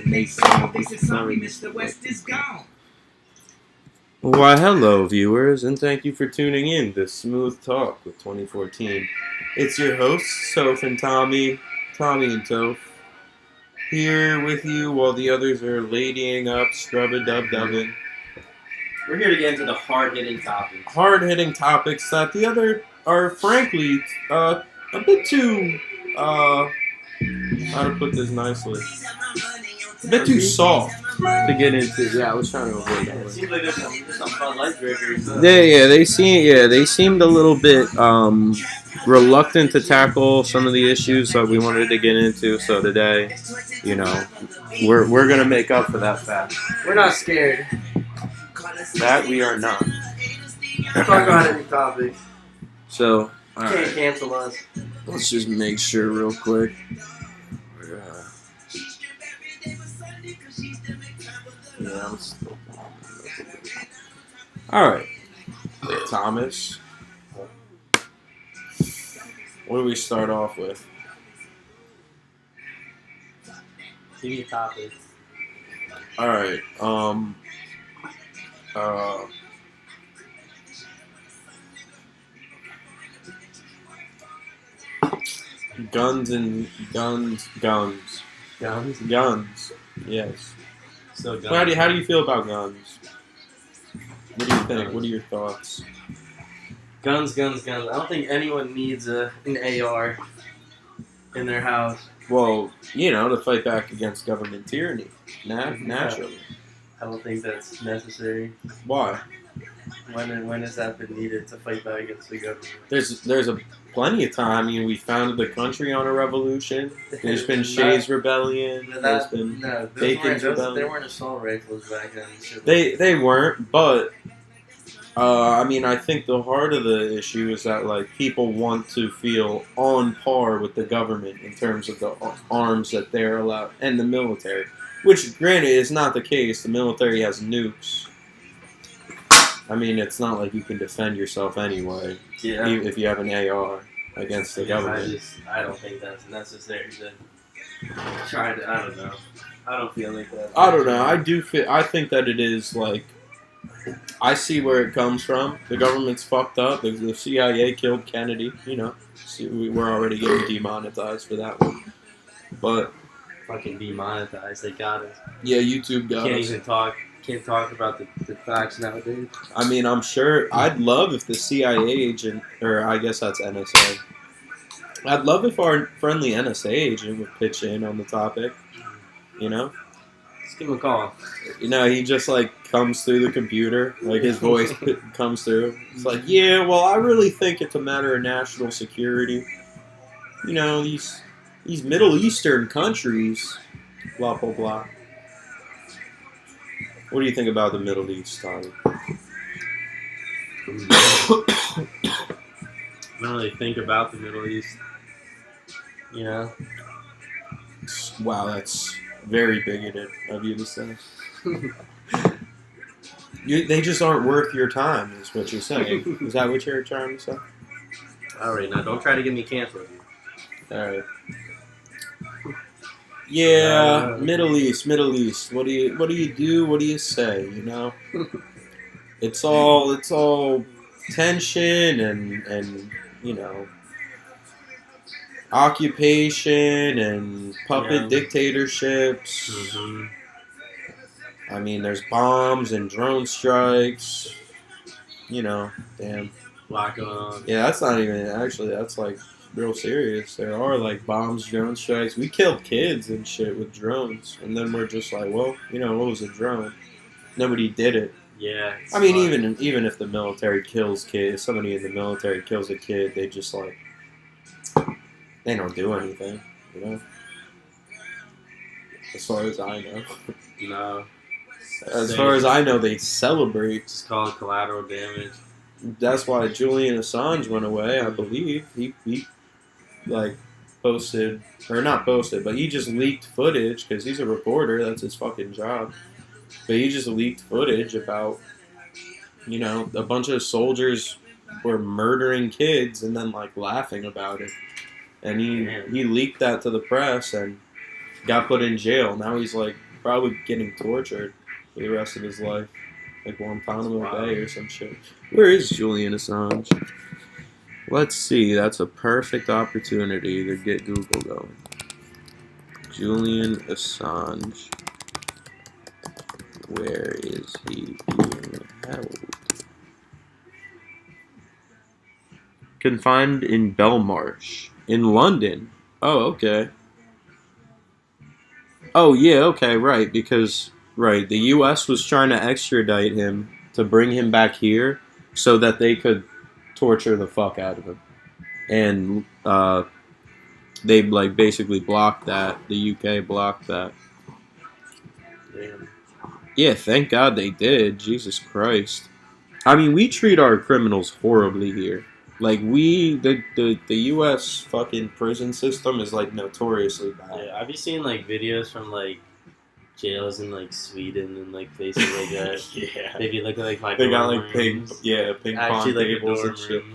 and they said sorry, Mr. West is gone. Why, hello, viewers, and thank you for tuning in to Smooth Talk with 2014. It's your hosts, Toph and Tommy and Toph, here with you while the others are ladying up, scrub-a-dub-dubbing. We're here to get into the hard-hitting topics. Hard-hitting topics that the other are, frankly, a bit too, how to put this nicely, a bit too soft to get into. Yeah, I was trying to avoid that. It seems like there's some fun light drinkers. They seemed a little bit reluctant to tackle some of the issues that we wanted to get into. So today, we're gonna make up for that fact. We're not scared. That we are not. Talk about any topic. So, Can't cancel us. Let's just make sure real quick. Yeah, I'm still. All right, Thomas. What do we start off with? Give me topics. All right. Guns. Yes. So guns. How do you feel about guns? What do you think? What are your thoughts? Guns. I don't think anyone needs an AR in their house. Well, to fight back against government tyranny, naturally. I don't think that's necessary. Why? When has that been needed to fight back against the government? There's a plenty of time. We founded the country on a revolution. There's been Shays Rebellion. There's been Bacon's Rebellion. There weren't assault rifles back then. They weren't, but I think the heart of the issue is that people want to feel on par with the government in terms of the arms that they're allowed and the military, which granted is not the case. The military has nukes. It's not like you can defend yourself anyway. Yeah. If you have an AR against the government. I don't think that's necessary to try to. I don't know. I don't feel like that. I don't know. I think that it is I see where it comes from. The government's fucked up. The CIA killed Kennedy. We're already getting demonetized for that one. But fucking demonetized. They got us. Yeah, YouTube got us. Can't talk about the facts nowadays. I'm sure. I'd love if the CIA agent, or I guess that's NSA. I'd love if our friendly NSA agent would pitch in on the topic. Let's give him a call. He just comes through the computer, his voice comes through. It's I really think it's a matter of national security. These Middle Eastern countries, blah blah blah. What do you think about the Middle East, Tommy? I don't really think about the Middle East. Wow, that's very bigoted of you to say. They just aren't worth your time, is what you're saying. Is that what you're trying to say? Alright, now don't try to get me canceled. Alright. Yeah, Middle East. What do you do? What do you say? It's all tension and occupation and puppet dictatorships. Mm-hmm. There's bombs and drone strikes. Damn. Lot going on. Yeah, that's not even actually. That's real serious. There are bombs, drone strikes. We killed kids and shit with drones, and then we're just what was a drone? Nobody did it. Yeah. Even if the military kills kids, somebody in the military kills a kid, they just they don't do anything, As far as I know. No. As far as I know, they celebrate. It's called collateral damage. That's why Julian Assange went away, I believe. He posted, or not posted, but he just leaked footage, because he's a reporter, that's his fucking job. But he just leaked footage about, a bunch of soldiers were murdering kids and then, laughing about it. And he leaked that to the press and got put in jail. Now he's, probably getting tortured for the rest of his life, like Guantanamo Wow. Bay or some shit. Where is Julian Assange? Let's see. That's a perfect opportunity to get Google going. Julian Assange. Where is he being held? Confined in Belmarsh, in London. Oh, okay. Oh, yeah, okay, right. Because, right, the U.S. was trying to extradite him to bring him back here so that they could torture the fuck out of him. And they, like, basically blocked that. The U.K. blocked that. Damn. Yeah, thank God they did. Jesus Christ. I mean, we treat our criminals horribly here. Like, the U.S. fucking prison system is, like, notoriously bad. Yeah, have you seen like videos from like jails in like Sweden and like places like that? Yeah. If you look at like my They got, dorm like, ping rooms, pong actually like a tables dorm and shit. room.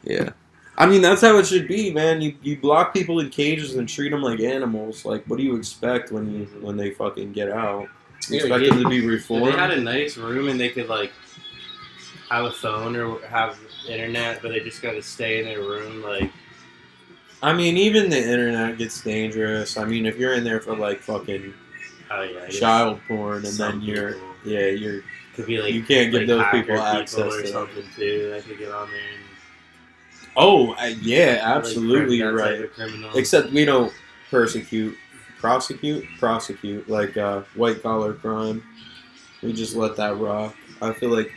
Yeah. I mean, that's how it should be, man. You block people in cages and treat them like animals. Like, what do you expect when they fucking get out? You Yeah, expect yeah. them to be If reformed? they had a nice room and they could like have a phone or have internet, but they just gotta stay in their room, like I mean, even the internet gets dangerous. I mean, if you're in there for, like, fucking oh yeah, I guess child porn and some then you're people- could be like you can't give like those hacker people access or to that. something too. That could get on there and Oh, yeah, absolutely, like, you're that right. type of criminal. Except we don't prosecute, like white collar crime. We just let that rock. I feel like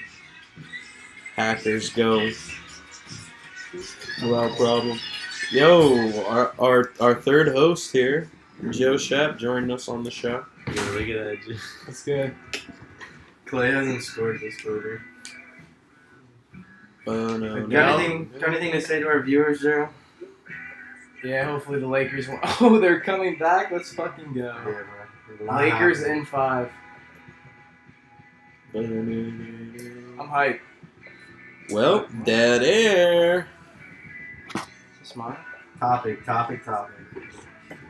hackers go without problem. Yo, our third host here, Joe Shep, joined us on the show. Yeah, look at that. That's good. Clay hasn't scored this quarter. No, Got anything to say to our viewers, Joe? Yeah, hopefully the Lakers won. Oh, they're coming back. Let's fucking go. Lakers in 5. I'm hyped. Well, dead air. Is this mine? Topic.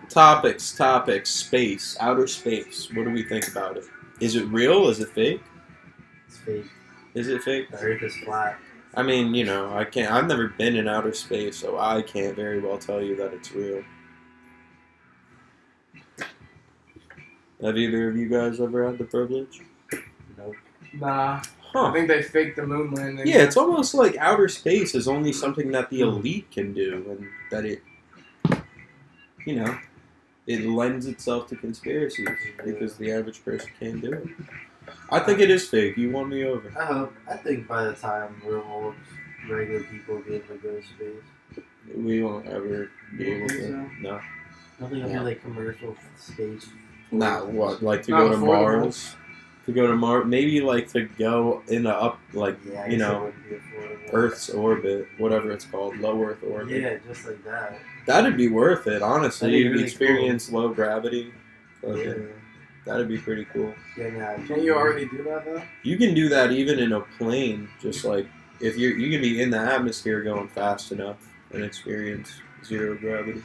Topics, space, outer space. What do we think about it? Is it real? Is it fake? It's fake. Is it fake? The Earth is flat. I mean, you know, I've never been in outer space, so I can't very well tell you that it's real. Have either of you guys ever had the privilege? Nope. Nah. I Huh. think they faked the moon landing. Yeah, it's almost like outer space is only something that the elite can do, and that it, you know, it lends itself to conspiracies because the average person can't do it. I think it is fake. You won me over. I think by the time we're old, regular people will be able to go to space. We won't ever be able to. No. I don't think it'll be like commercial space. Nah, what? Like to Not go to affordable. Mars? To go to Mars? Maybe like to go in a up, like, Yeah, I you guess it know, wouldn't be affordable. Earth's orbit, whatever it's called, low Earth orbit. Yeah, just like that. That'd be worth it, honestly. That'd be You'd really experience low gravity. Okay. Yeah. That'd be pretty cool. Can't you already do that though? You can do that even in a plane. Just like if you can be in the atmosphere going fast enough and experience zero gravity,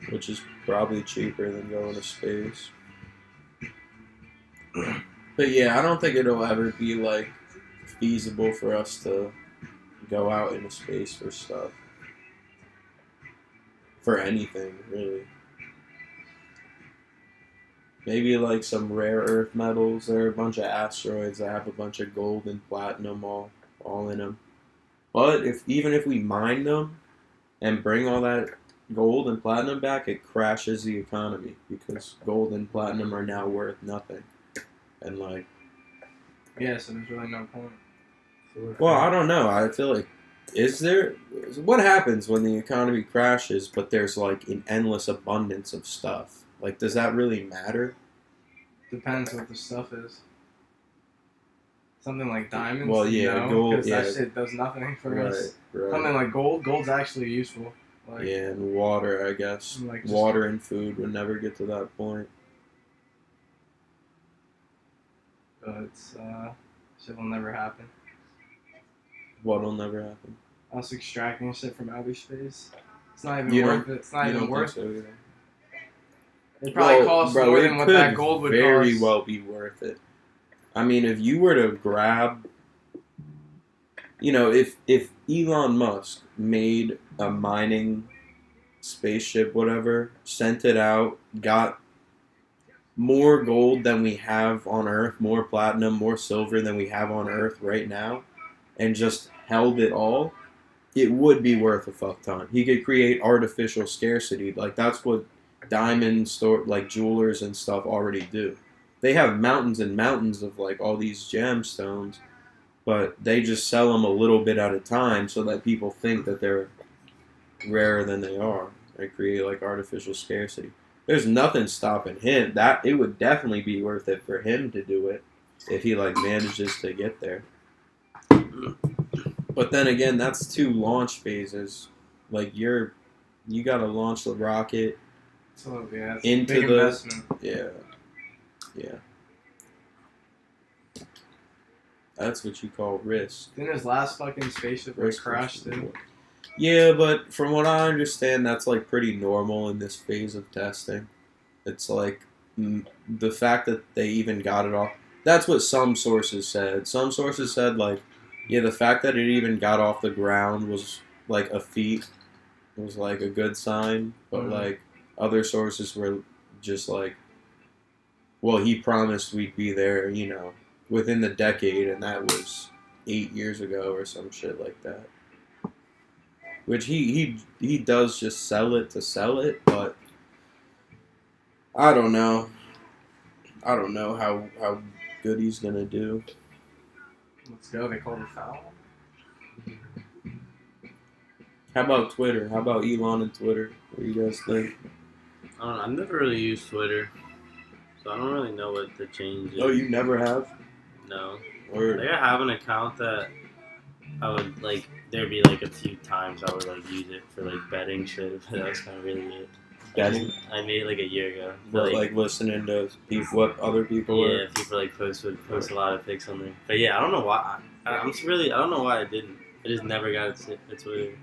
which is probably cheaper than going to space. But yeah, I don't think it'll ever be like feasible for us to go out into space for stuff. For anything, really. Maybe like some rare earth metals. There are a bunch of asteroids that have a bunch of gold and platinum all in them. But even if we mine them and bring all that gold and platinum back, it crashes the economy because gold and platinum are now worth nothing. And like, Yeah, so there's really no point. well, I don't know. I feel like what happens when the economy crashes, but there's like an endless abundance of stuff? Like, does that really matter? Depends what the stuff is. Something like diamonds. Well, yeah, no, gold, because yeah. that shit does nothing for us. Right. Something like gold. Gold's actually useful. Like, Yeah, and water, I guess. Like just- Water and food would never get to that point. but it's shit will never happen. What'll never happen? Us extracting shit from outer space. It's not even You worth it. It's not You even don't worth think it. so either? It probably costs more it than what could that gold would very cost. well be worth it. I mean, if you were to grab, if Elon Musk made a mining spaceship, whatever, sent it out, got more gold than we have on Earth, more platinum, more silver than we have on Earth right now, and just held it all, it would be worth a fuck ton. He could create artificial scarcity. Like, that's what diamond store, like jewelers and stuff already do. They have mountains and mountains of like all these gemstones, but they just sell them a little bit at a time so that people think that they're rarer than they are. They create like artificial scarcity. There's nothing stopping him. That it would definitely be worth it for him to do it if he like manages to get there. But then again, that's 2 launch phases. Like you gotta launch the rocket So yeah, it's into a big the investment. yeah. That's what you call risk. Didn't his last fucking spaceship Risk crashed too? Yeah, but from what I understand, that's like pretty normal in this phase of testing. It's like the fact that they even got it off. That's what some sources said. Some sources said like, yeah, the fact that it even got off the ground was like a feat. It was like a good sign. But like other sources were just like, well, he promised we'd be there, within the decade, and that was 8 years ago or some shit like that. Which he does just sell it to sell it, but I don't know. I don't know how good he's gonna do. Let's go. They called a foul. How about Twitter? How about Elon and Twitter? What do you guys think? I don't know. I've never really used Twitter, so I don't really know what the change is. Oh, you never have? No. Or Like, I have an account that I would, like, there'd be, like, a few times I would, like, use it for, like, betting shit, but that was kind of really it. betting? I made it, like, a year ago. But like listening to what other people yeah, are? people, like, post a lot of pics on there. But, yeah, I don't know why. I don't know why I didn't. I just never got a Twitter.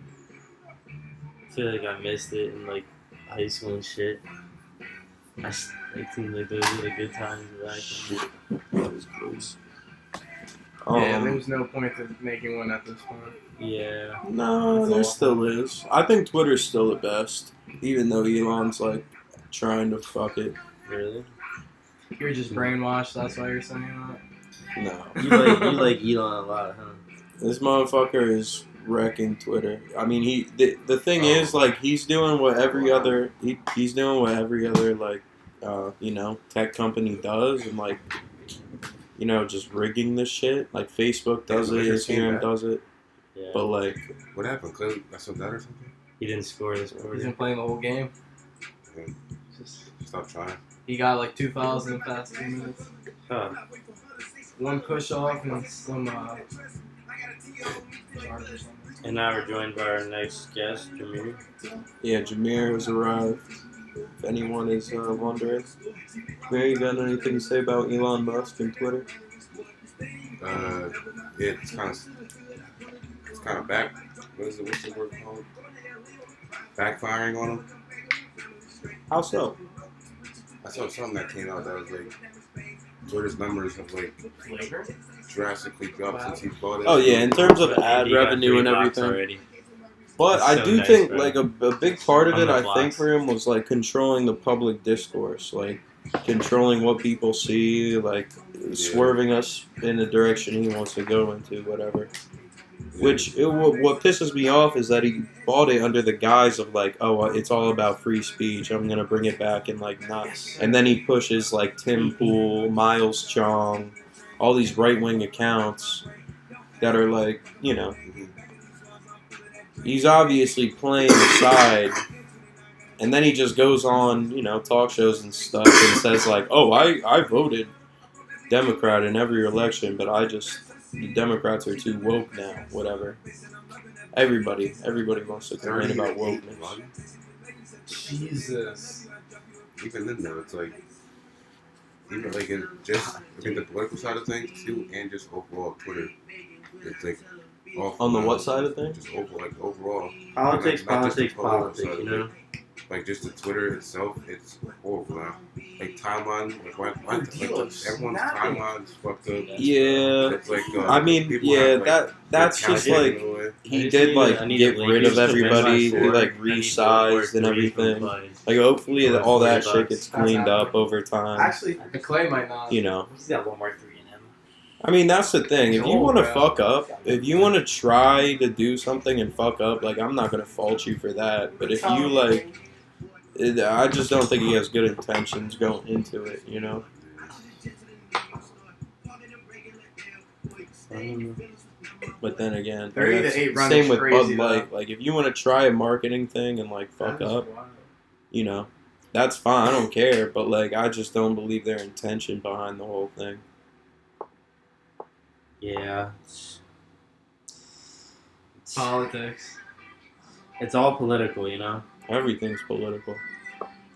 I feel like I missed it in, like, high school and shit. It seemed like those were the good times back then. That was close. Yeah, there was no point to making one at this point. Yeah. No, That's there all. still is. I think Twitter's still the best, even though Elon's like trying to fuck it. Really? You're just brainwashed. That's why you're saying that. No, You like Elon a lot, huh? this motherfucker is wrecking Twitter. I mean, the thing is like he's doing what every other he's doing what every other like tech company does, and like just rigging this shit. Like Facebook does it, Instagram does it. Yeah. But like, What happened? Clay got something or something? He didn't score this He's quarter. been playing the whole game. Yeah. Just Stop trying. he got like 2 fouls in the past 2 minutes. Huh. 1 push off and some charge or something. And now we're joined by our next guest, Jameer. yeah, Jameer has arrived. If anyone is wondering, Jameer, you got anything to say about Elon Musk and Twitter? Yeah, it's kind of back. What's the word called? Backfiring on him. How so? I saw something that came out that was like Twitter's numbers have like Flavor? drastically dropped since he bought it. Oh yeah, in terms of ad He got revenue 3 and blocks everything. already. But That's I so do nice, think bro. like a big part of On it, the I think blocks. for him was like controlling the public discourse, like controlling what people see, like swerving us in the direction he wants to go into, whatever. What pisses me off is that he bought it under the guise of like, oh, it's all about free speech. I'm gonna bring it back and like not. And then he pushes like Tim Pool, Miles Chong, all these right wing accounts that are like, he's obviously playing the side. And then he just goes on, talk shows and stuff and says like, oh, I voted Democrat in every election, but the Democrats are too woke now, whatever. Everybody wants to complain about wokeness. Jesus. Even then though, it's like even like in the political side of things too, and just overall Twitter, it's like On the what side of things? Just overall. Politics, Not just the politics, political politics, side you of know? like just the Twitter itself, it's horrible now. Like timeline, like what everyone's timeline's fucked up. Yeah. It's like I mean, people yeah, have, like, that's their just talent like in a way. he did like get rid of everybody. He like resized and everything. Like hopefully all that shit gets cleaned up over time. Actually, the Clay might not. You know. He's got one more 3 in him. I mean, that's the thing. If you want to bro. fuck up, if you want to try to do something and fuck up, like, I'm not going to fault you for that. But if you, like, I just don't think he has good intentions going into it, you know? But then again, 30 to that's 8 run same is with crazy, Bud Light. Like, if you want to try a marketing thing and, like, fuck up, you know, that's fine. I don't care. But, like, I just don't believe their intention behind the whole thing. Yeah. Politics. It's all political, you know? Everything's political.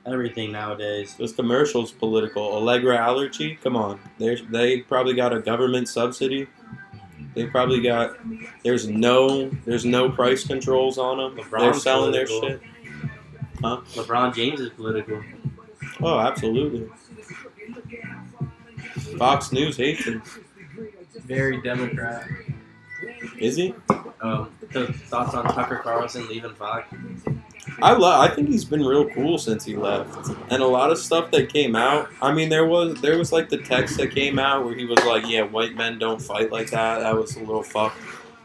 Everything nowadays. This commercial's political. Allegra Allergy, come on. They probably got a government subsidy. They probably got. There's no price controls on them. They're LeBron's selling political. their shit. Huh? LeBron James is political. Oh, absolutely. Fox News hates him. Very Democrat. Is he? The thoughts on Tucker Carlson leaving Fox? I think he's been real cool since he left, and a lot of stuff that came out. I mean, there was like the text that came out where he was like, "Yeah, white men don't fight like that." That was a little fucked.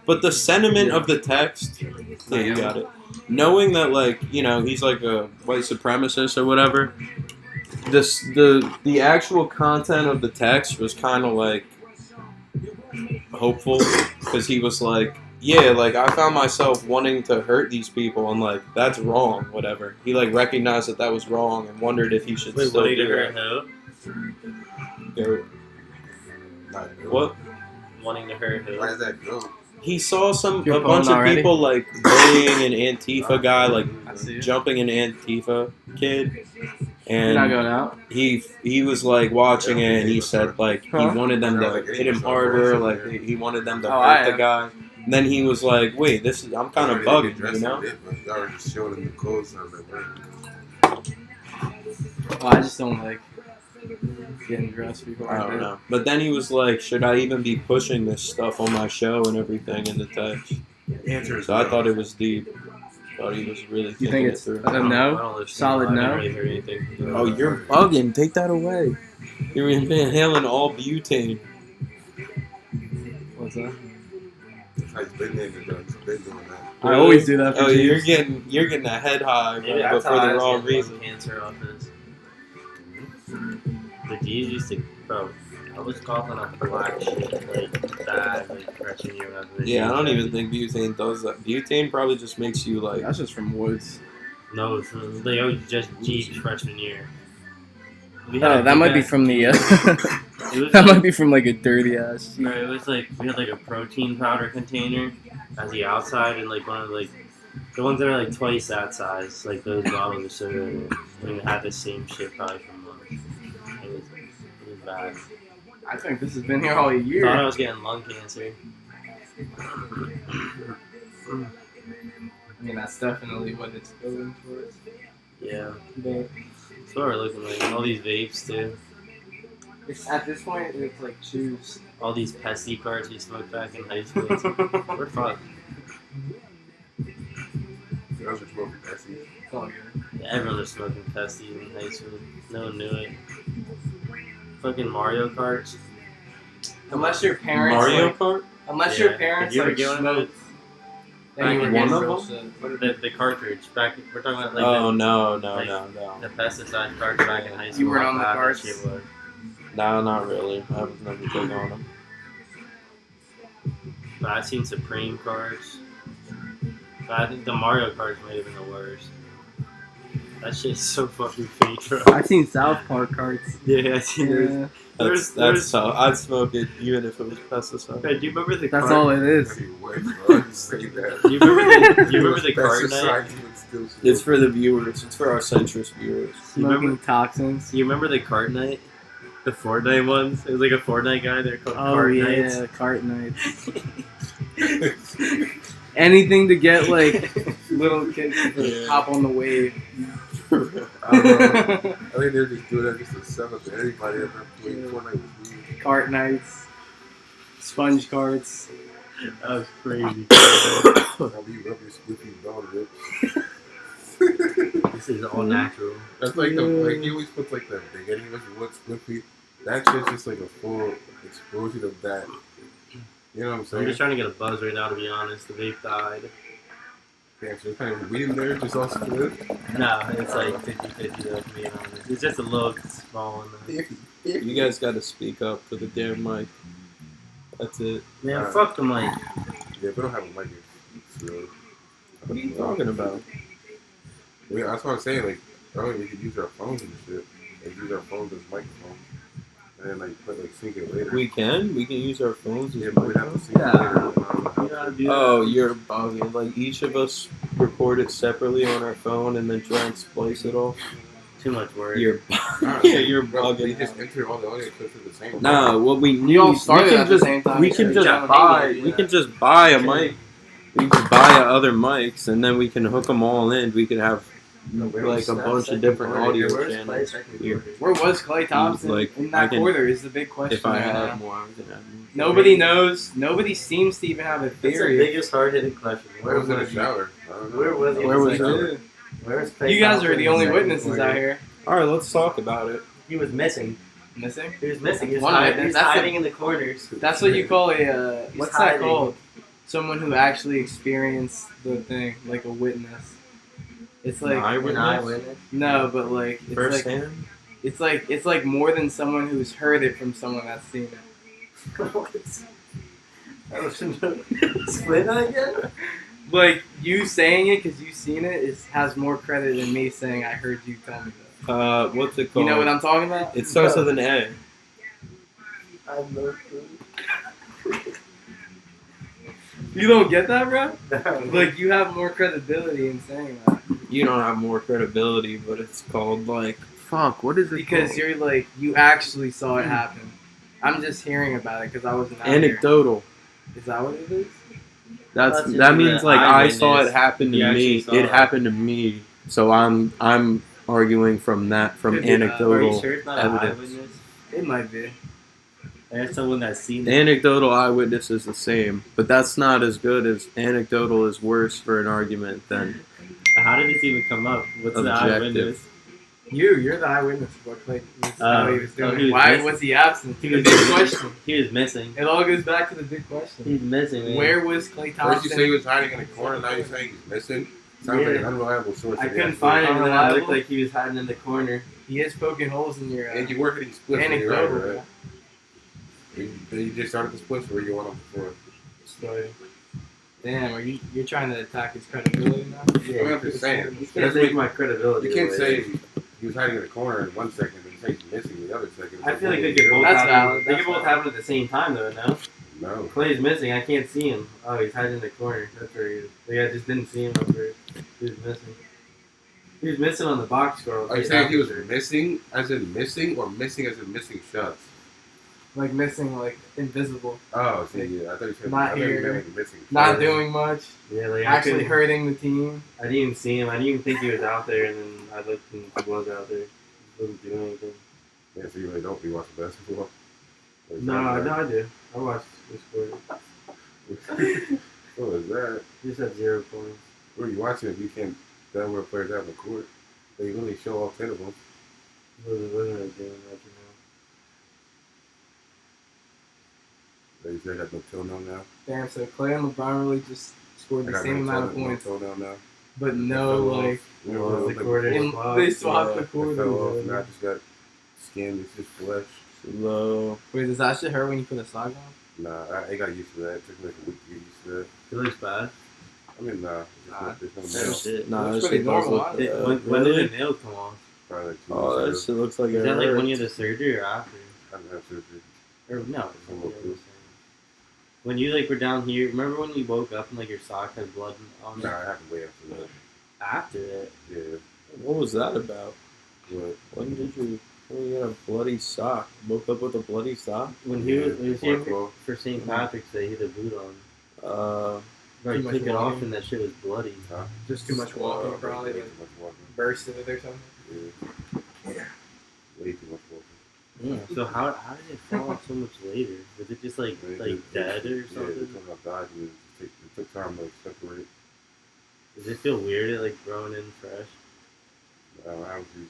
But the sentiment of the text, yeah, you got it. Knowing that, like, you know, he's like a white supremacist or whatever. The actual content of the text was kind of like hopeful because he was like, yeah, like, I found myself wanting to hurt these people, and, like, that's wrong, whatever. He, like, recognized that was wrong and wondered if he should still wanting to do hurt it. who? What? Wanting to hurt who? Why does that go? He saw a Your bunch phone of already? people, like, bullying an Antifa guy, like, I see it. jumping an Antifa kid, You're not and going out? he was, like, watching it, and he said, like, he Huh? wanted them to hit him harder, like, he wanted them to Oh, I hurt the am. guy. And then he was like, wait, I'm kind of bugging, you know? You already just showed him the code, so I was like, wait. Oh, I just don't like getting dressed before I I don't do. know. But then he was like, should I even be pushing this stuff on my show and everything in the text? The answer is So I no. thought it was deep. Thought he was really You thinking think it it's through. a no? I don't listen. Solid I haven't no? really heard anything. Oh, you're bugging. Take that away. You're inhaling all butane. What's that? He's been there, he's been doing that. I always do that for Oh, you're James. getting a head high, Maybe but that's for how I the was wrong getting reason. lung cancer off this. The G's used to, bro. I was coughing up black shit like bad, like freshman year when I was in Yeah, I don't the even think butane does that. Butane probably just makes you like. That's just from Woods. No, it's from, they always just G's freshman year. We Oh, had a that might be big from the. It was That like, might be from like a dirty ass. bro, it was like we had like a protein powder container at the outside, and like one of like the ones that are like twice that size, like those bottles of soda, and it had the same shit probably from lunch. It was bad. I think this has been here all Thought I year. was getting lung cancer. I mean, that's definitely what it's going towards. Yeah, But that's what we're looking like. All these vapes too. it's at this point, it's like choose. All these pesty carts we smoked back in high school. We're fucked. Girls are smoking Pepsi. It's all good. Yeah, everyone was smoking pesty in high school. No one knew it. Fucking Mario Karts. Unless your parents, Mario like, Kart? unless Yeah. your parents Did you ever like get one of smoke, then you Back were in getting one real of shit. The cartridge back. We're talking about like Oh, the, no. the pesticide carts back in high school. You weren't how on the bad that carts? shit was. No, not really. I was never big on them. But I've seen Supreme carts. But I think the Mario carts might have been the worst. That shit's so fucking fake, bro. I've seen South Park carts. Yeah, I seen those. Yeah, That's tough. I'd smoke it even if it was pesticide. Hey, do you remember the that's cart? all it is. Anyway, bro, you say that. Do you remember the cart night? Pesticide, you would still smoke. It's for the viewers. It's for our centrist viewers. You remember- Smoking toxins. Do you remember the cart night? The Fortnite ones? It was like a Fortnite guy. They're called Oh cart yeah, nights. cart nights. Anything to get like little kids to Yeah. hop on the wave. I don't know. I think they're just doing that just to sell it to everybody that's not playing Fortnite with me. Cart nights, sponge carts. That was crazy. I'll be rubbing spliffy dog lips. This is all natural. That's like like he always puts like the beginning of what spliffy. That shit's just like a full explosion of that. You know what I'm I'm saying? just trying to get a buzz right now, to be honest. The vape died. Yeah, so kind of weed in there, just all split. No, it's like 50-50 though, to be honest. It's just a little small one. You guys got to speak up for the damn mic. That's it. Man, fuck the mic. Yeah, we don't have a mic. So, What are you talking about? yeah, that's what I'm saying. Like, earlier we could use our phones and shit. Like, use our phones as microphones. And then, like, put, like, sync it later. We can use our phones. As Yeah, but we'd have to sync Yeah. it later. You gotta do Oh, you're bugging. Like each of us record it separately on our phone and then try and splice it all. too much work. You're Alright, yeah, you're bro, we bugging. just enter all the audio clips at the same time. Nah, what we need. You all started we at can the just same time. we can just Yeah, buy maybe, we yeah. can just buy a mic. We can buy other mics and then we can hook them all in. We can have like a bunch of different audio channels. Here. Where was Klay Thompson Like, in I that can- quarter is the big question. If I right had now. more, I was gonna have more. Nobody knows. Nobody seems to even have a That's the theory. biggest hard-hitting question. Where was in the shower? I don't know. Where was he? Where was Like, it? Where's Klay You guys are Thompson the in only second witnesses quarter? out here. All right, let's talk about it. He was missing. Missing? He was missing. He was, One hiding, witness, he was that's hiding in the corners. That's what you call a. He's What's that hiding. called? Someone who actually experienced the thing, like a witness. It's like An eyewitness? An eyewitness. no, but like it's First like hand. it's like more than someone who's heard it from someone that's seen it. Explain that again? Like you saying it because you've seen it has more credit than me saying I heard you tell me that. What's it You called? know what I'm talking about? It starts with an A. I have no clue. You don't get that, bro? Like you have more credibility in saying that You don't have more credibility, but it's called like fuck. What is it? because called? you're like you actually saw it happen. I'm just hearing about it because I wasn't out Anecdotal. here. Is that what it is? That That's means the like I saw eyewitness. it happen to You actually me. saw It it. happened to me. So I'm arguing from Could be, Are anecdotal you sure it's not an evidence. eyewitness? It might be. There's someone that's seen it. Anecdotal eyewitness is the same, but that's not as good as anecdotal is worse for an argument than How did this even come up? What's the Objective. eyewitness? You're the eyewitness of what Clay how he was doing. he was Why missing. was he absent? He The was big missing. question. He was missing. It all goes back to the big question. He's missing, man. Where was Klay First Thompson? you say he was hiding in the corner, now you're saying he's missing. Sounds like an unreliable source. I of couldn't information. find it. And then I looked like he was hiding in the corner. He is poking holes in your And you were hitting splits when you were anecdotal right? You just started the splits where you went on before. story. Damn, you're trying to attack his credibility now? I'm just saying. You can't take my credibility You can't away. say he was hiding in the corner in 1 second and say he's missing the other second. I feel like they could both That's happen. valid, They that's could both valid. happen at the same time, though. No, No. Clay's missing. I can't see him. Oh, he's hiding in the corner. That's where he is. Like, I just didn't see him up there. He was missing. He was missing on the box score. Are you saying he was missing as in missing or missing as in missing shots? Like missing, like invisible. Oh, see, yeah. I thought you said Not I thought you here. meant like missing. Not shots. doing much. Yeah, like Actually I couldn't- hurting the team. I didn't even see him. I didn't even think he was out there, and then I looked and he was out there. He wasn't doing anything. Yeah, so you really don't be watching basketball. No, I do. I watched this quarter. What was that? He just had 0 points. Where are you watching if you can't tell where players have on the court? They really show all 10 of them. What was I doing after They say have no toenail now. Damn, so Clay and LeBron really just scored I the got same no amount of toenail, points, no toenail now. but no, Fell like, off. You now? know, What was like the quarter? in- Wow. they swapped the it quarters. fell off. Now I just got skin. It's just flesh. low. Wait, does that shit hurt when you put a sock on? Nah, I got used to that. It took me like a week to get used to that. It looks bad. I mean, nah. Nah. There's no Oh, nail. shit. Nah, Looks that pretty shit does normal, look huh? bad. When did Really? the nails come off? Probably like 2 Oh, that weeks shit looks like Is it that like when hurts. you had the surgery or after? I didn't have surgery. Or no. Somewhat close. When you like were down here, remember when you woke up and like your sock had blood on it? Nah, I have to wait after that. After it. Yeah. What was that about? But When you had a bloody sock? Woke up with a bloody sock? When he was here Well, for St. Patrick's Day, he had a boot on. Right, much took it off walking. and that shit was bloody. Just too much walking, probably. Way Like, too much walking. bursted it or something. Yeah. Way too much walking. So how did it fall off so much later? Was it just like dead or Yeah, something? the time I died, it took time to separate. Does it feel weird at like growing in fresh? I obviously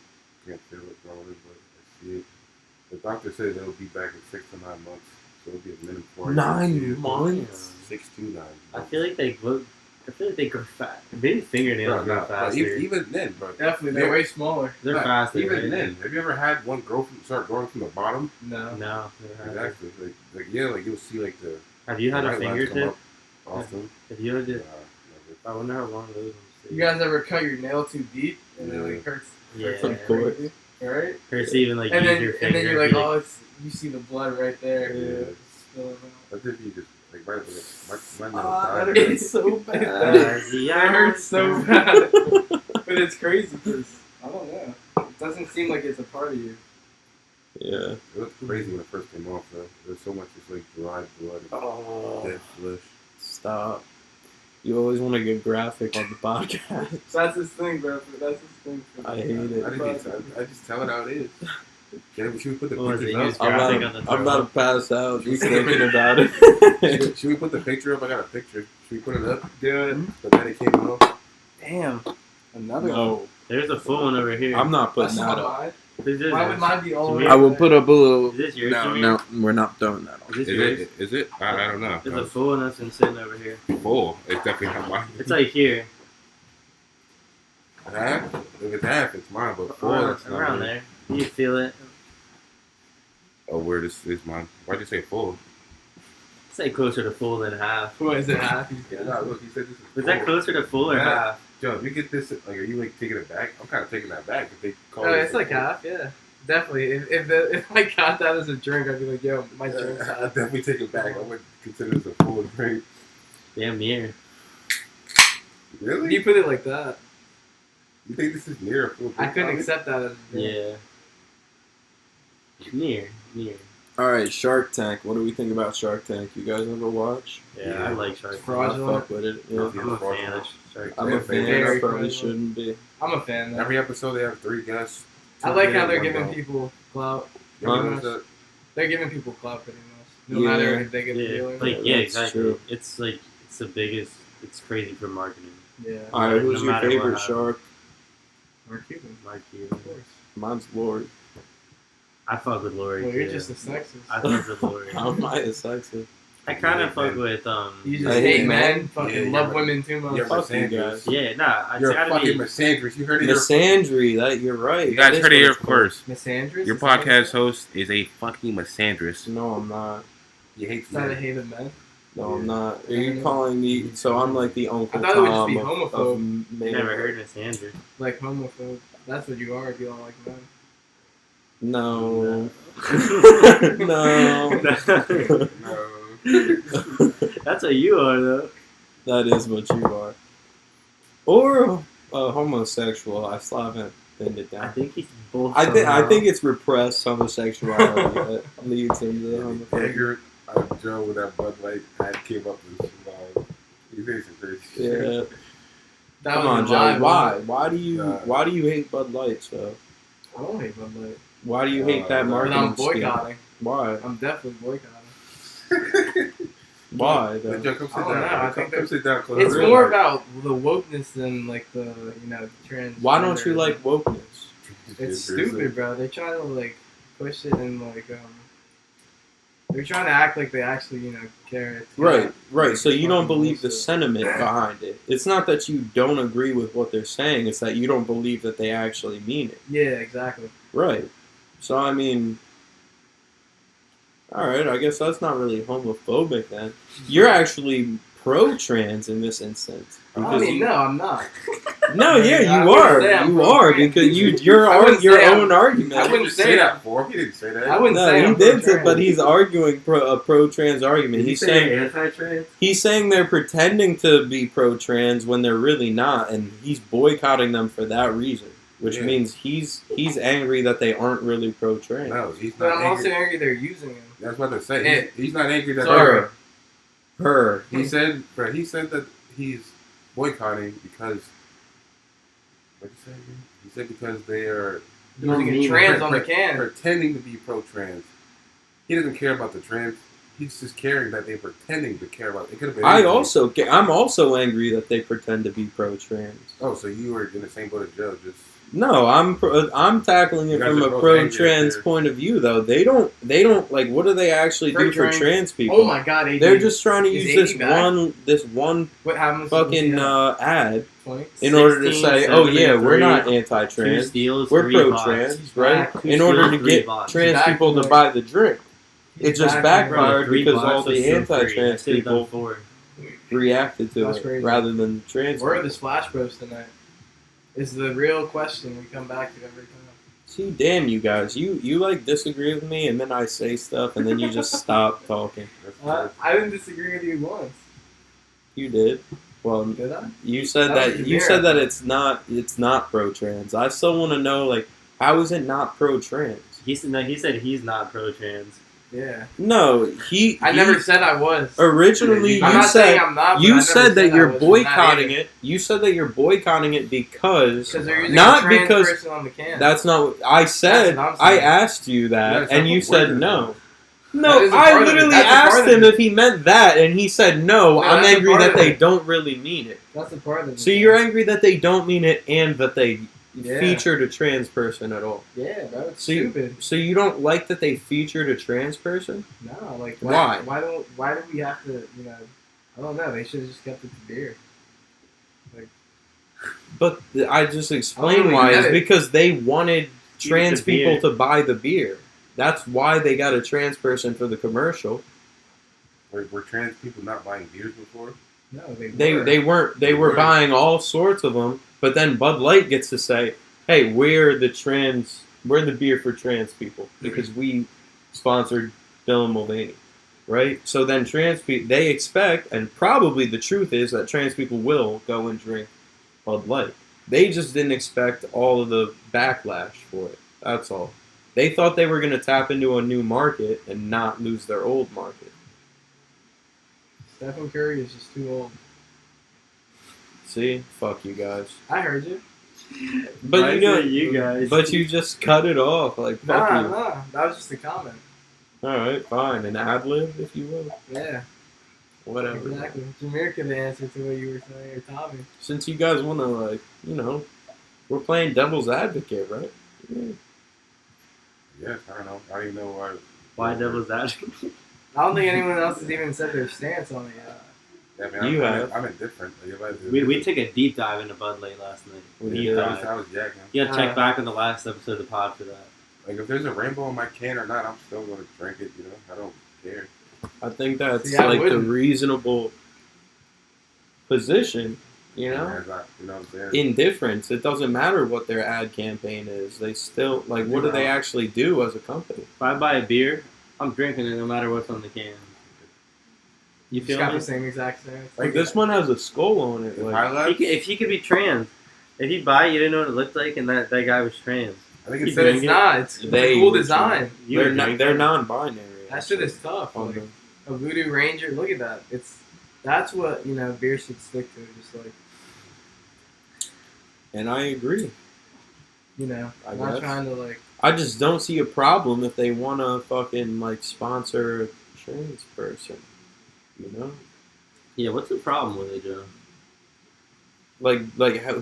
can't feel it probably, but I see it. The doctor said it'll be back in 6 to 9 months, so it'll be a minimum 4 years. 9 months. 6 to 9 months. I feel like they grow fat. Maybe fingernails grow faster. Even then, bro. Definitely, they're way smaller. They're faster. Even right? then, have you ever had one start growing from the bottom? No. No. never had it. Exactly. Like you'll see like the. Have you had the a white lines come fingertip? up often. Have you ever did? Never. I wonder how long those ones take. You guys ever cut your nail too deep and it like hurts? Yeah. Of course. Right? Hurts to even like And use then your finger. you're like, oh, it's you see the blood right there. Yeah. Spilling out. What if you just like my nail That died? hurts so bad. It hurts so bad. But it's crazy because I don't know. It doesn't seem like it's a part of you. Yeah. It looked crazy when it first came off though. There's so much just like dried blood and Oh, dead flesh. stop. You always want to get graphic on the podcast. That's his thing, bro. That's his thing. I hate it. I just tell it how it is. Should we put the What was it? pictures You was up? graphic on the I'm about to pass out just thinking about it. Should we put the picture up? I got a picture. Should we put it up? Do it. But then it came off. Damn. Another one. No, There's a full one over here. I'm not putting That's that not up. mine. Is this, Why would mine be all the way I will back? put up a little. is this yours? No, Jimmy? no, we're not throwing that on. Is this yours? Is it? I don't know. There's a full one that's been sitting over here. Full. It's definitely not mine. It's like here. Half? If it's half, it's mine. But full, it's not around mine. there. You feel it. Oh, where this is mine? Why'd you say full? Say closer to full than half. What is it? Half? Yeah, no, look, he said this is full. Was that closer to full or Yeah. half? Joe, if you get this, like, are you like taking it back? I'm kind of taking that back. If they call No, it it's like full. half. Yeah, definitely. If I got that as a drink, I'd be like, yo, my drink's I'd half. definitely take it back. I would consider this a full drink. Damn near. Really? You put it like that. You think this is near a full drink? I couldn't Tommy? accept that as a drink. Yeah. Near. All right, Shark Tank. What do we think about Shark Tank? You guys ever watch? Yeah, I like Shark Tank. I Fraudulent. fuck with it. Yeah. Yeah. I'm a fan of Shark I'm Tank. a fan. I Very probably fraudulent. shouldn't be. I'm a fan. Though. Every episode they have 3 guests. I like how they're One giving don't. people clout. You know Huh? what's that? They're giving people clout pretty much. No Yeah. matter if they get the deal or Yeah, not. like Yeah, yeah, that's exactly. true. It's like it's the biggest. It's crazy for marketing. Yeah. All right, who's No your matter favorite what shark? Mark Cuban. Mark Cuban. Of course. Mine's Lori. I fuck with Lori. Well, you're too. just a sexist. I fuck with Lori. How am I a sexist? I kind Yeah, of fuck man. with You just I hate hate men. men. Fucking Yeah, love you're- women too much. you're Fuck you misandrous. guys. Yeah, nah. It's You're a gotta fucking be. misandrous. You heard it Misandry. That you're right. You guys That is heard it what here it's called. first. Misandrous? Your Is that podcast host is a fucking misandrous. No, I'm not. You hate Is that a men. hate of men? No, I'm not. Are you calling me? So I'm like the Uncle I thought it would just Tom be of homophobe. men. Never heard of Sandra. Like homophobe. That's what you are if you don't like men. No. No. No. That's what you are, though. That is what you are. Or a homosexual. I still haven't pinned it I down. think he's both. I somehow. think it's repressed homosexuality that leads into the homophobia. Anger Joe with that Bud Light ad came up with some you think some crazy shit. Yeah. That Come was on, a Joe. lie, Why? wasn't Why do you hate Bud Light so? I don't hate Bud Light. Why do you hate that But But marketing I'm scheme? boycotting. Why? I'm definitely boycotting. Why? But Though? Joe, come sit I don't down. know, I Come, think come sit down. Close It's the really more door. about the wokeness than like the trans. Why don't you like wokeness? It's stupid, bro. They try to like push it and like they're trying to act like they actually care. It's Right, not, right. like, So you don't fucking believe the bullshit. sentiment behind it. It's not that you don't agree with what they're saying. It's that you don't believe that they actually mean it. Yeah, exactly. Right. So I mean, all right. I guess that's not really homophobic then. You're actually pro-trans in this instance. I mean, no, I'm not. No, yeah, I you wouldn't are. say I'm You are pro-trans. because your I wouldn't your say I'm- own argument. I wouldn't say say that for him. He didn't say that. I wouldn't No, say he I'm did, pro-trans. but he's arguing a pro-trans argument. Did He's you say saying anti-trans? he's saying they're pretending to be pro-trans when they're really not, and he's boycotting them for that reason. Which Yeah. means he's angry that they aren't really pro-trans. No, he's But not I'm also angry. angry they're using him. That's what they say. Yeah. He's not angry that Her. he said he's boycotting because. What did you say again? He said because they are Using a trans on the can. pretending to be pro-trans. He doesn't care about the trans. He's just caring that they're pretending to care about. It could have been. I'm also angry that they pretend to be pro-trans. Oh, so you were in the same boat as Joe, just. No, I'm tackling it You guys from are a both pro-trans angry point of view, though. They don't like. What do they actually do for Pro-trans. trans people? Oh my god, AD. They're just trying to Is use AD back? this one What happens? fucking ad 20? in order to 16, say, oh yeah, we're 73, not 2 anti-trans, steals, we're 3 pro-trans, bots. right? Back. In order to 3 get bots. trans Back people to to buy the drink. It He's just back, Bro, backfired 3 because bots all was the still free. anti-trans I could've done people 4. reacted to That's it crazy. rather than trans Where are people. the splash bros tonight? Is the real question we come back to every time. See, damn you guys, you like disagree with me, and then I say stuff, and then you just stop talking. I didn't disagree with you once. You did. Well, Did I? you said That that was you Jameer. said that it's not pro-trans. I still want to know, like, how is it not pro-trans? He said he's not pro-trans. Yeah. No, I never said I was. Originally, I'm you not saying said I'm not. But I you never said that I you're was. boycotting it. You said that you're boycotting it because Because they're using not a trans because person on the can. that's not what I said. That's what I'm I saying. asked you that, Yeah, and you that's what said we're no. doing. No, That is a I part of it. literally That's a part asked of him it. if he meant that, and he said no. Yeah, I'm that's a angry part that of they it. don't really mean it. That's a part of it. So you're angry that they don't mean it and that they Yeah. featured a trans person at all. Yeah, bro. It's So you- stupid. So you don't like that they featured a trans person? No, like Why? Why do we have to? You know, I don't know. They should have just kept it to beer. But I just I explained don't why. really Is get it. because they wanted trans the beer. people to buy the beer. That's why they got a trans person for the commercial. Were trans people not buying beers before? No, They weren't. They were buying all sorts of them. But then Bud Light gets to say, "Hey, we're the beer for trans people because we sponsored Bill and Mulvaney." Right? So then trans people, they expect, and probably the truth is that trans people will go and drink Bud Light. They just didn't expect all of the backlash for it. That's all. They thought they were going to tap into a new market and not lose their old market. Stephen Curry is just too old. See? Fuck you guys. I heard you. But Why you know, is it you guys? But you just cut it off. Like, fuck you. Nah. That was just a comment. Alright, fine. An ad lib, if you will. Yeah, Whatever. exactly. Jameer could have answered to what you were saying, or Tommy. Since you guys want to, like, you know, we're playing devil's advocate, right? Yeah. Yes, I don't know. I don't even know why. Why devil's that? I don't think anyone else has even said their stance on it yet. Yeah, man, You I'm, have. I'm indifferent. Like, if I- we took a deep dive into Bud Light last night. We Deep did. dive. I was yakking. You gotta check back on the last episode of the pod for that. Like, if there's a rainbow in my can or not, I'm still going to drink it, you know? I don't care. I think that's, See, I like, the wouldn't. reasonable position, you know? Man, you know what I'm saying? Indifference. It doesn't matter what their ad campaign is. They still, like, what do they actually do as a company? If I buy a beer, I'm drinking it no matter what's on the can. You Just feel got me? the same exact stance. Like, this one has a skull on it. If Like, highlights, If he could be trans, if you buy it, you didn't know what it looked like, and that guy was trans. I think you it's But it's drink it? not. It's a They cool were design. You would drink they're it. non-binary. That shit is tough. On Like, them. a Voodoo Ranger. Look at that. That's what beer should stick to. Just like And I agree. I I not guess. trying to like. I just don't see a problem if they want to fucking, like, sponsor a trans person. You know? Yeah, what's the problem with it, Joe? Like,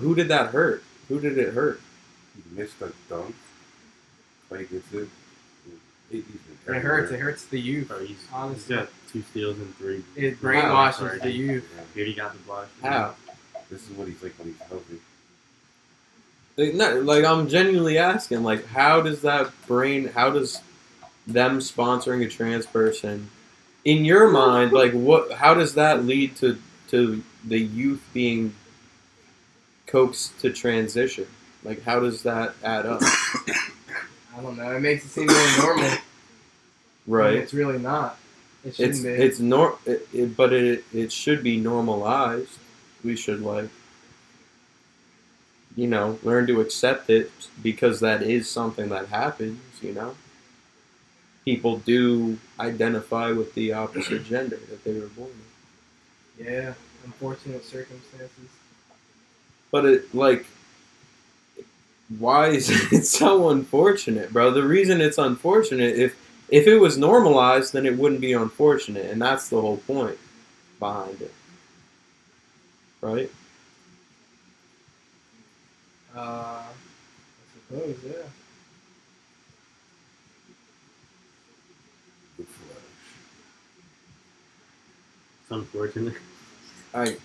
who did that hurt? Who did it hurt? you missed the dunk. Clay gets it. He's been It hurts. It everywhere. hurts the youth. Bro, he's Honestly, got 2 steals and 3. it Wow. brainwashes the youth. He already got the block. How? This is what he's like when he's healthy. Like, I'm genuinely asking, like, how does them sponsoring a trans person, in your mind, like, how does that lead to the youth being coaxed to transition? Like, how does that add up? I don't know. It makes it seem really normal. when Right. It's really not. It shouldn't be. But it should be normalized. We should, like, learn to accept it because that is something that happens, People do identify with the opposite gender that they were born with. Yeah, unfortunate circumstances. But it, like, why is it so unfortunate, bro? The reason it's unfortunate, if it was normalized, then it wouldn't be unfortunate, and that's the whole point behind it, right? I suppose, yeah. Good flash. It's unfortunate. I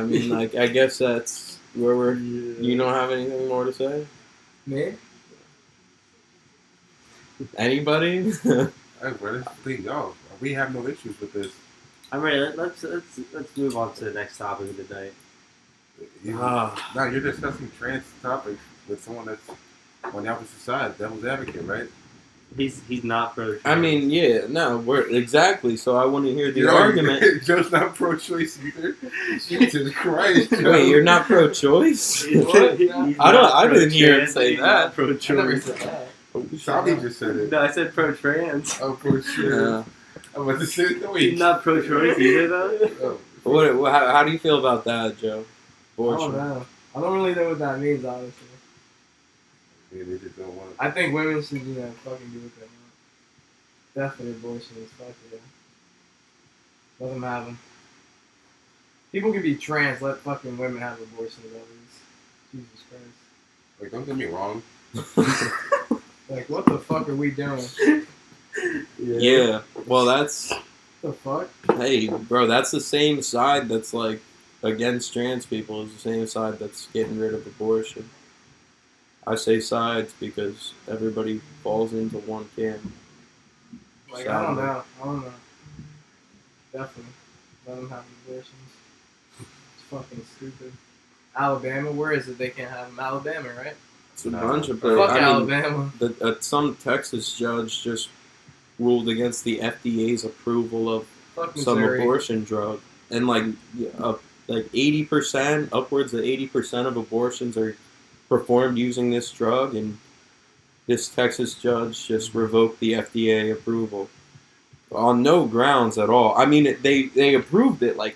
mean, like, I guess that's where we're. You don't have anything more to say? Me? Anybody? Hey, bro, let's think, yo, we have no issues with this. I'm ready. Let's move on to the next topic of the night. Now you're discussing trans topics with someone that's on the opposite side, devil's advocate, right? He's not pro. I mean, yeah, no, we're exactly. So I want to hear the argument. Joe's not pro-choice either. Jesus Christ, Joe. Wait, you're not pro-choice? I didn't hear him say that. I never Pro-choice. said that. Tommy just said it. No, I said pro-trans. Oh, pro-choice. Yeah. I'm about to say it. No, He's not pro-choice either, though. Oh, How do you feel about that, Joe? I don't Abortion. know. I don't really know what that means, honestly. yeah, they just don't want I think women should, fucking do what they want. Definitely abortion is fuck it. Let them have them. People can be trans, let fucking women have abortions at least. Jesus Christ. Like, don't get me wrong. Like, what the fuck are we doing? Yeah. Well, that's. What the fuck? Hey, bro, that's the same side that's like against trans people. Is the same side that's getting rid of abortion. I say sides because everybody falls into one camp. Like, I don't know. Definitely. Let them have abortions. It's fucking stupid. Alabama, where is it they can't have them? Alabama, right? It's a No. bunch of Fuck I mean, Alabama. some Texas judge just ruled against the FDA's approval of Fuck some Missouri. abortion drug, and like 80%, upwards of 80% of abortions are performed using this drug, and this Texas judge just revoked the FDA approval on no grounds at all. I mean, they approved it like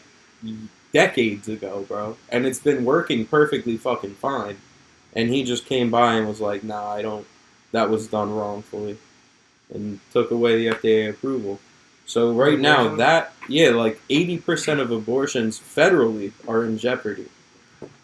decades ago, bro, and it's been working perfectly fucking fine. And he just came by and was like, "Nah, I don't. That was done wrongfully," and took away the FDA approval. So right now, like 80% of abortions federally are in jeopardy,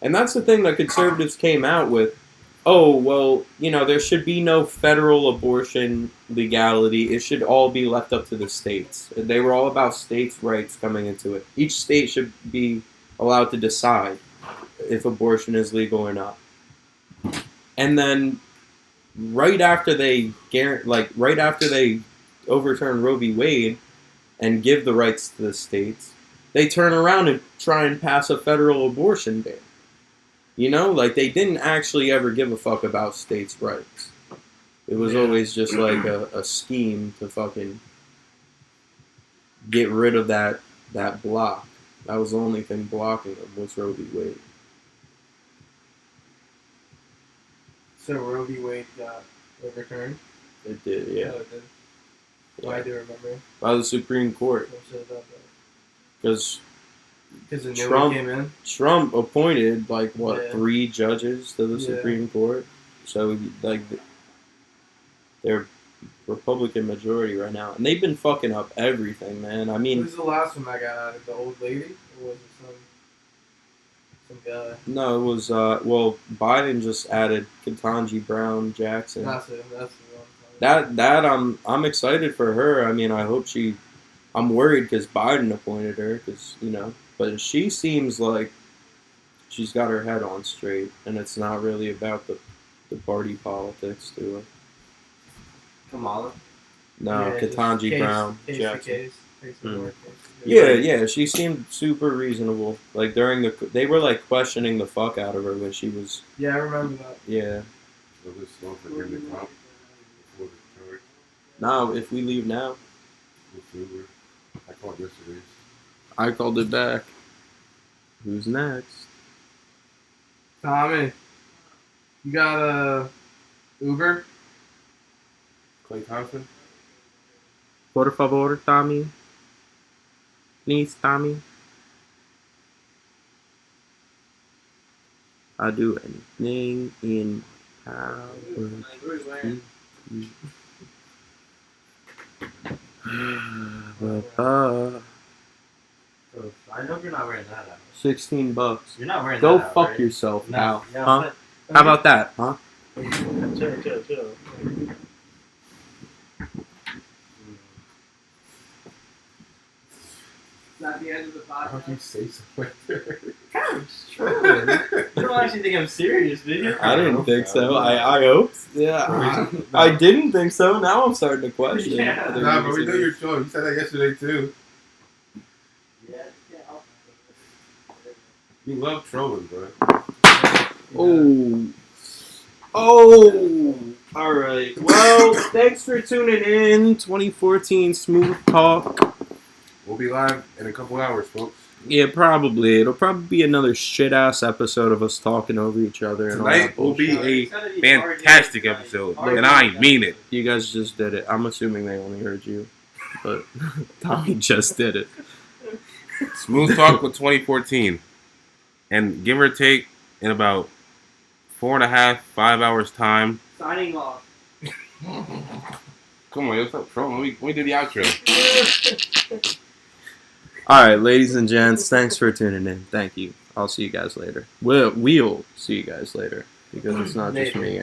and that's the thing that conservatives came out with. Oh, well, there should be no federal abortion legality. It should all be left up to the states. They were all about states' rights coming into it. Each state should be allowed to decide if abortion is legal or not. And then, right after they overturn Roe v. Wade and give the rights to the states, they turn around and try and pass a federal abortion ban. They didn't actually ever give a fuck about states' rights. It was always just like a scheme to fucking get rid of that block. That was the only thing blocking them was Roe v. Wade. So Roe v. Wade got overturned? It did, yeah. No, it did. Why do you remember? By the Supreme Court. What shit about that? Because Because the new one came in? Trump appointed, 3 judges to the Yeah. Supreme Court. So, they're Republican majority right now. And they've been fucking up everything, man. I mean, Who's the last one that got added? The old lady? Or was it some guy? no, it was, Biden just added Ketanji Brown Jackson. That's it. That's the one. That I'm excited for her. I mean, I hope I'm worried because Biden appointed her, but she seems like she's got her head on straight, and it's not really about the party politics to her. Kamala. No, Yeah, just Ketanji Brown case Jackson. to case. Case to court, case to case. Yeah, she seemed super reasonable. Like they were questioning the fuck out of her when she was. Yeah, I remember that. Yeah. So this slow for him to come before the charge. Now, if we leave now, It's Uber. I called yesterday. I called it back. Who's next? Tommy, you got a Uber? Clay Thompson? Por favor, Tommy. Please, Tommy. I'd do anything in power. So, I know you're not wearing that out. $16. You're not wearing Go that out, fuck right? yourself, No, pal. yeah, Huh? How about that, huh? Chill. Is that the end of the Why don't you podcast? say something like that? It's true. You don't actually think I'm serious, do you? I didn't think so. I hoped. Yeah, I didn't think so. Now I'm starting to question. Yeah. whether Nah, you but was we know serious. you're trolling. You said that yesterday too. You love trolling, bro. Oh. All right. Well, thanks for tuning in. 2014 Smooth Talk. We'll be live in a couple hours, folks. Yeah, probably. It'll probably be another shit ass episode of us talking over each other. And all Tonight that will bullshit. be It's a fantastic hard, episode, hard and I mean it. You guys just did it. I'm assuming they only heard you, but Tommy just did it. Smooth Talk with 2014. And give or take, in about 4.5, 5 hours time. Signing off. Come on, yo, stop trolling. We do the outro. All right, ladies and gents, thanks for tuning in. Thank you. I'll see you guys later. We'll see you guys later because it's not just me.